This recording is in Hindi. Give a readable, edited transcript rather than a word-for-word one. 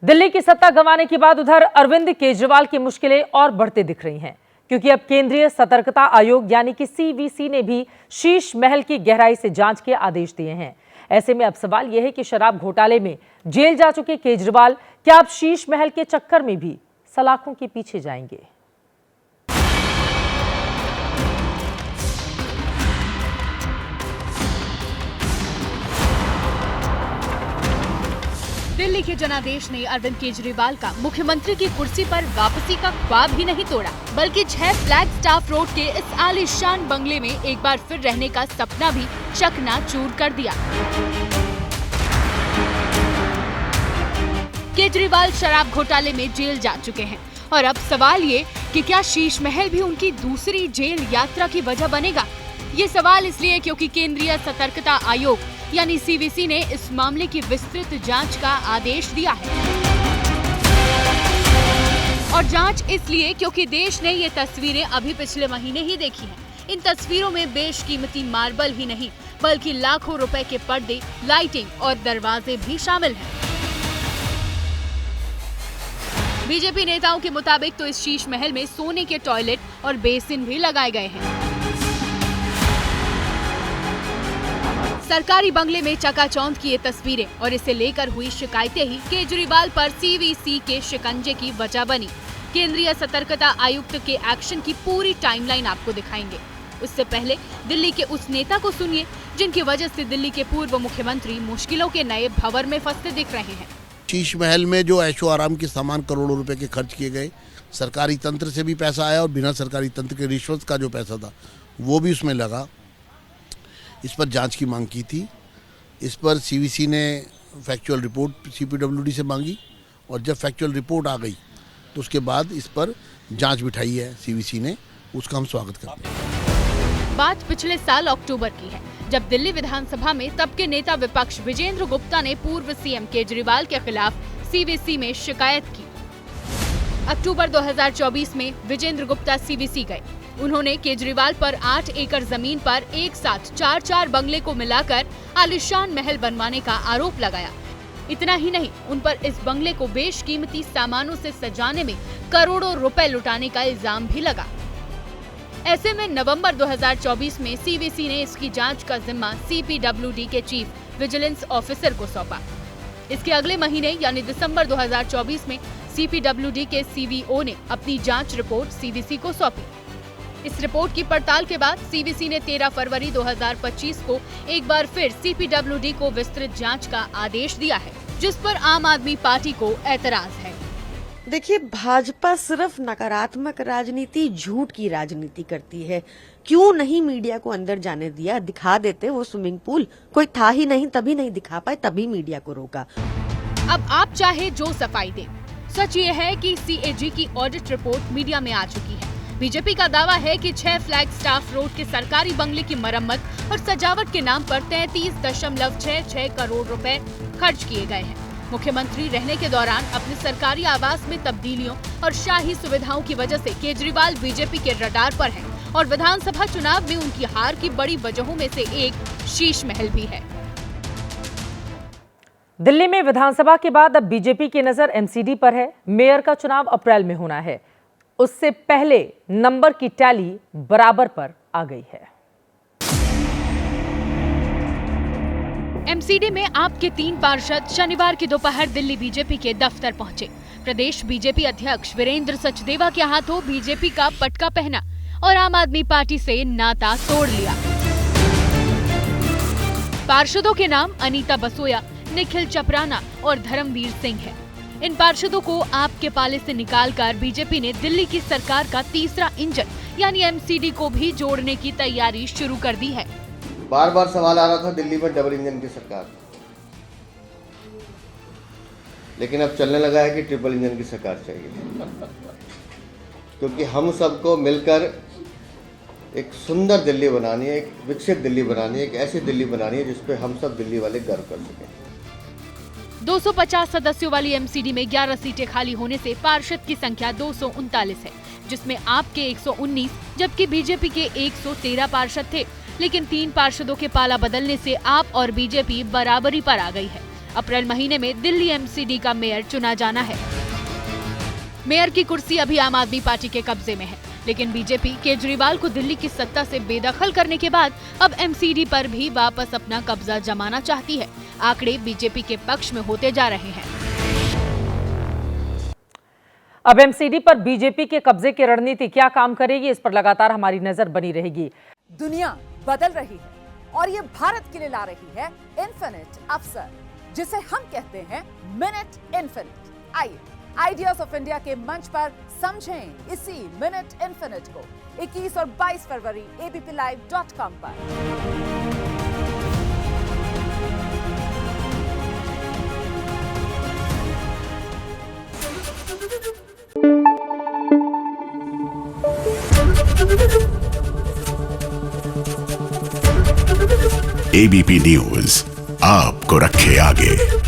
दिल्ली की सत्ता गंवाने के बाद उधर अरविंद केजरीवाल की मुश्किलें और बढ़ते दिख रही हैं, क्योंकि अब केंद्रीय सतर्कता आयोग यानी कि सीवीसी ने भी शीश महल की गहराई से जांच के आदेश दिए हैं। ऐसे में अब सवाल यह है कि शराब घोटाले में जेल जा चुके केजरीवाल क्या अब शीश महल के चक्कर में भी सलाखों के पीछे जाएंगे? दिल्ली के जनादेश ने अरविंद केजरीवाल का मुख्यमंत्री की कुर्सी पर वापसी का ख्वाब ही नहीं तोड़ा, बल्कि 6 फ्लैगस्टाफ रोड के इस आलीशान बंगले में एक बार फिर रहने का सपना भी चकनाचूर कर दिया। केजरीवाल शराब घोटाले में जेल जा चुके हैं और अब सवाल ये कि क्या शीश महल भी उनकी दूसरी जेल यात्रा की वजह बनेगा? ये सवाल इसलिए क्योंकि केंद्रीय सतर्कता आयोग यानी सीवीसी ने इस मामले की विस्तृत जांच का आदेश दिया है। और जांच इसलिए क्योंकि देश ने ये तस्वीरें अभी पिछले महीने ही देखी हैं। इन तस्वीरों में बेशकीमती मार्बल ही नहीं बल्कि लाखों रुपए के पर्दे, लाइटिंग और दरवाजे भी शामिल हैं। बीजेपी नेताओं के मुताबिक तो इस शीश महल में सोने के टॉयलेट और बेसिन भी लगाए गए हैं। सरकारी बंगले में चकाचौंध की ये तस्वीरें और इसे लेकर हुई शिकायतें ही केजरीवाल पर सीवीसी के शिकंजे की वजह बनी। केंद्रीय सतर्कता आयुक्त के एक्शन की पूरी टाइमलाइन आपको दिखाएंगे। उससे पहले दिल्ली के उस नेता को सुनिए जिनकी वजह से दिल्ली के पूर्व मुख्यमंत्री मुश्किलों के नए भंवर में फंसते दिख रहे हैं। शीश महल में जो ऐशो आराम के सामान करोड़ों रुपए के खर्च किए गए, सरकारी तंत्र से भी पैसा आया और बिना सरकारी तंत्र के रिश्वत का जो पैसा था वो भी उसमें लगा। इस पर जांच की मांग की थी। इस पर सीवीसी ने फैक्चुअल रिपोर्ट सीपीडब्ल्यूडी से मांगी और जब फैक्चुअल रिपोर्ट आ गई तो उसके बाद इस पर जांच बिठाई है सीवीसी ने, उसका हम स्वागत करते हैं। बात पिछले साल अक्टूबर की है, जब दिल्ली विधानसभा में तब के नेता विपक्ष विजेंद्र गुप्ता ने पूर्व सीएम केजरीवाल के खिलाफ सीवीसी में शिकायत की। अक्टूबर 2024 में विजेंद्र गुप्ता सीवीसी गए। उन्होंने केजरीवाल पर 8 एकड़ जमीन पर एक साथ 4 बंगले को मिलाकर आलीशान महल बनवाने का आरोप लगाया। इतना ही नहीं, उन पर इस बंगले को बेशकीमती सामानों से सजाने में करोड़ों रुपए लुटाने का इल्जाम भी लगा। ऐसे में नवंबर 2024 में सीवीसी ने इसकी जांच का जिम्मा सीपीडब्ल्यूडी के चीफ विजिलेंस ऑफिसर को सौंपा। इसके अगले महीने यानी दिसंबर 2024 में सीपीडब्ल्यूडी के सीवीओ ने अपनी जांच रिपोर्ट सीवीसी को सौंपी। इस रिपोर्ट की पड़ताल के बाद सीवीसी ने 13 फरवरी 2025 को एक बार फिर सीपीडब्ल्यूडी को विस्तृत जांच का आदेश दिया है, जिस पर आम आदमी पार्टी को ऐतराज है। देखिए, भाजपा सिर्फ नकारात्मक राजनीति, झूठ की राजनीति करती है। क्यों नहीं मीडिया को अंदर जाने दिया? दिखा देते वो स्विमिंग पूल, कोई था ही नहीं, तभी नहीं दिखा पाए, तभी मीडिया को रोका। अब आप चाहे जो सफाई दे, सच ये है कि सीएजी की ऑडिट रिपोर्ट मीडिया में आ चुकी है। बीजेपी का दावा है कि 6 फ्लैगस्टाफ रोड के सरकारी बंगले की मरम्मत और सजावट के नाम पर 33.66 करोड़ रुपए खर्च किए गए हैं। मुख्यमंत्री रहने के दौरान अपने सरकारी आवास में तब्दीलियों और शाही सुविधाओं की वजह से केजरीवाल बीजेपी के रडार पर हैं और विधानसभा चुनाव में उनकी हार की बड़ी वजहों में से एक शीश महल भी है। दिल्ली में विधानसभा के बाद अब बीजेपी की नजर एमसीडी पर है। मेयर का चुनाव अप्रैल में होना है। उससे पहले नंबर की टैली बराबर पर आ गई है। एमसीडी में आप के 3 पार्षद शनिवार की दोपहर दिल्ली बीजेपी के दफ्तर पहुंचे। प्रदेश बीजेपी अध्यक्ष वीरेंद्र सचदेवा के हाथों बीजेपी का पटका पहना और आम आदमी पार्टी से नाता तोड़ लिया। पार्षदों के नाम अनीता बसोया, निखिल चपराना और धर्मवीर सिंह है। इन पार्षदों को आपके पाले से निकालकर बीजेपी ने दिल्ली की सरकार का तीसरा इंजन यानी एमसीडी को भी जोड़ने की तैयारी शुरू कर दी है। बार बार सवाल आ रहा था दिल्ली में डबल इंजन की सरकार, लेकिन अब चलने लगा है कि ट्रिपल इंजन की सरकार चाहिए, क्योंकि हम सबको मिलकर एक सुंदर दिल्ली बनानी है, एक विकसित दिल्ली बनानी है, एक ऐसी दिल्ली बनानी है जिस पे हम सब दिल्ली वाले गर्व कर सकें। 250 सदस्यों वाली एमसीडी में 11 सीटें खाली होने से पार्षद की संख्या 239 है, जिसमें आपके 119 जबकि बीजेपी के 113 पार्षद थे। लेकिन 3 पार्षदों के पाला बदलने से आप और बीजेपी बराबरी पर आ गई है। अप्रैल महीने में दिल्ली एमसीडी का मेयर चुना जाना है। मेयर की कुर्सी अभी आम आदमी पार्टी के कब्जे में है, लेकिन बीजेपी केजरीवाल को दिल्ली की सत्ता से बेदखल करने के बाद अब एमसीडी पर भी वापस अपना कब्जा जमाना चाहती है। आंकड़े बीजेपी के पक्ष में होते जा रहे हैं। अब एमसीडी पर बीजेपी के कब्जे की रणनीति क्या काम करेगी, इस पर लगातार हमारी नजर बनी रहेगी। दुनिया बदल रही है और ये भारत के लिए ला रही है इन्फिनिट अवसर, जिसे हम कहते हैं मिनट इन्फिनिट। आइए आइडियाज ऑफ इंडिया के मंच पर समझें इसी मिनट इन्फिनिट को 21 और 22 फरवरी abplive.com पर। एबीपी न्यूज आपको रखे आगे।